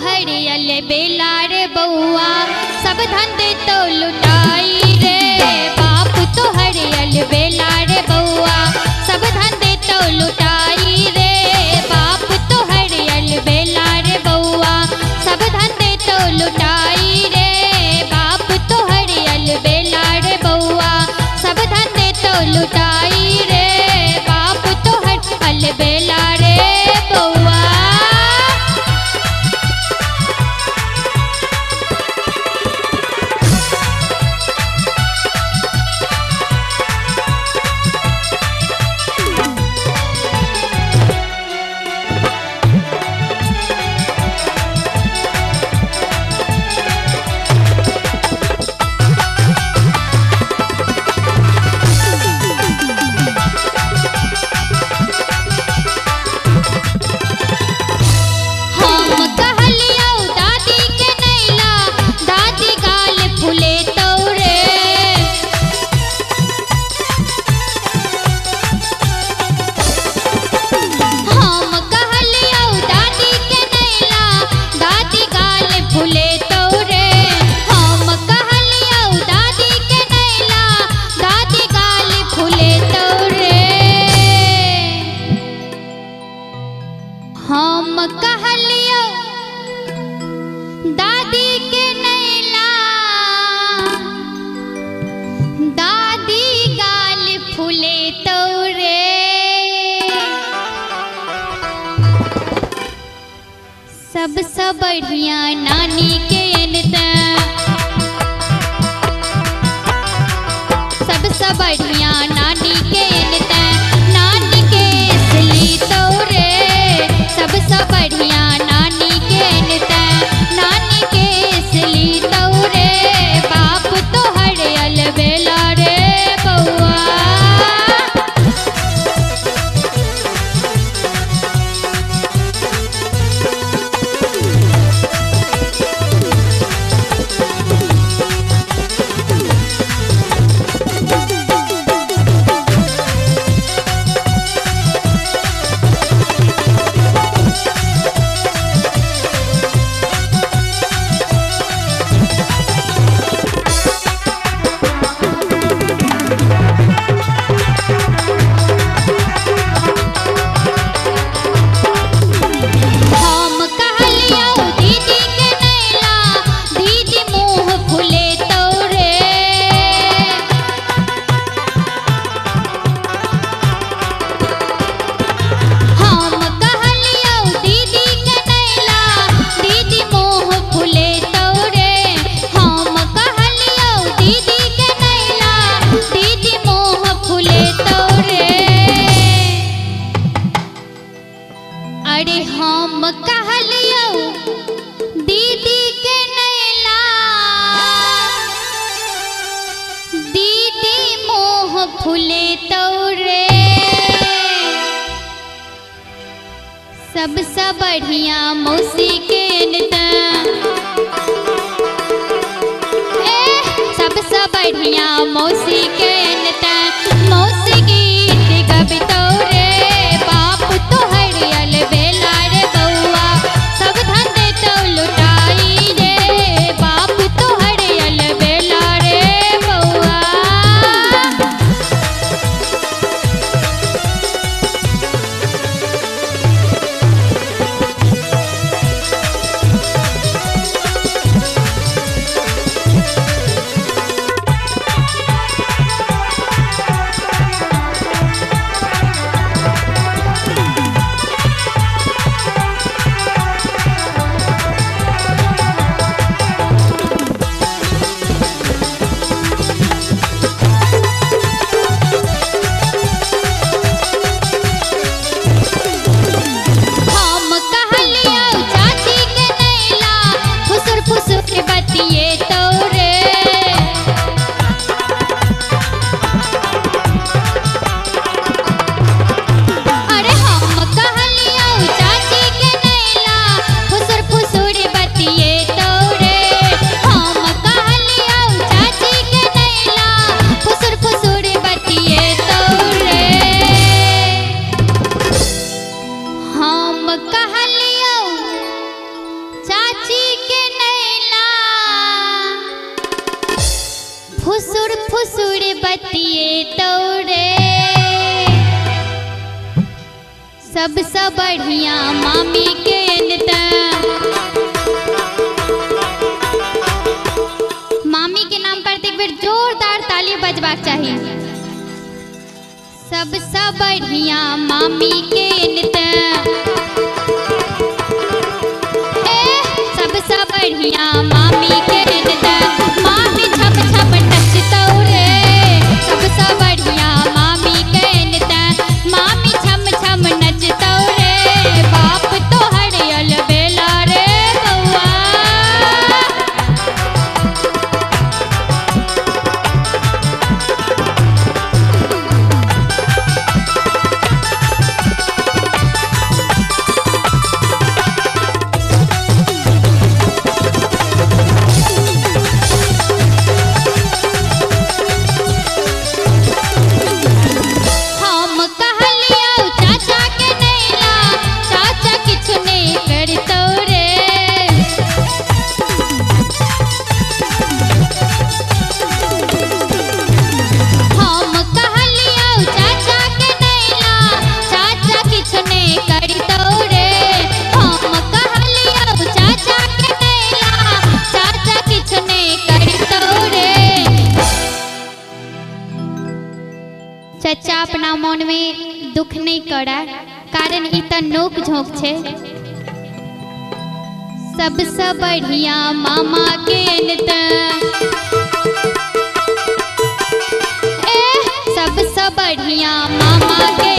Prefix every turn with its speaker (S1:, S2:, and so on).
S1: हरियल बेला रे बउआ सब धन दे तो लुटाई रे। बाप तो हरियल बेला रे बउआ सब धन दे तो लुटाई रे। बाप तो हरियल बेला रे बउआ सब धन दे तो लुटाई रे। बाप तो हरियल बेला रे बउआ सब धन दे तो लुटाई रे। बाप तो हरियल बेला रे बउआ। हम कहलियो दादी के नैला दादी गाल फूले तोरे। सबसे बढ़िया नानी के अनता सबसे बढ़िया नानी के अनता नानी के असली तोरे। सबसे बढ़िया नानी के अनता नानी के असली तोरे। बाप तो हरियल बेला रे बउआ। अरे हम कहलियो दीदी के नैला दीदी मोह फूले तोरे। सबसे बढ़िया मौसी के अनता सबसे बढ़िया मौसी के अनता मौसी गीत गब तोरे। बाप तो हरियल बेला रे बउआ सब धन दे तो लुटाई रे। बाप तो हरियल बेला रे बउआ। सबसे बढ़िया मामी के अनता। मामी के नाम पर एक बेर जोरदार ताली बजबाक चाहिए। सबसे बढ़िया मामी के अनता। सबसे बढ़िया मामी के अनता। मामी छप छप नचतौ रे। सबसे बढ़िया मामी के अनता। मामी छम छम नचतौ रे। बाप तोहर अलबेला रे बउआ। हम कहलियौ चाचा के नैला, चाचा किछु नहीं करतौ रे। हम कहलियौ चाचा के नैला, चाचा किछु नहीं करतौ रे। हम कहलियौ चाचा के नैला, चाचा किछु नहीं करतौ रे। चचा अपना मन में दुख नहीं करा, कारण ई त नोक झोंक छे। सबसे बढ़िया मामा के अनता। सबसे बढ़िया मामा के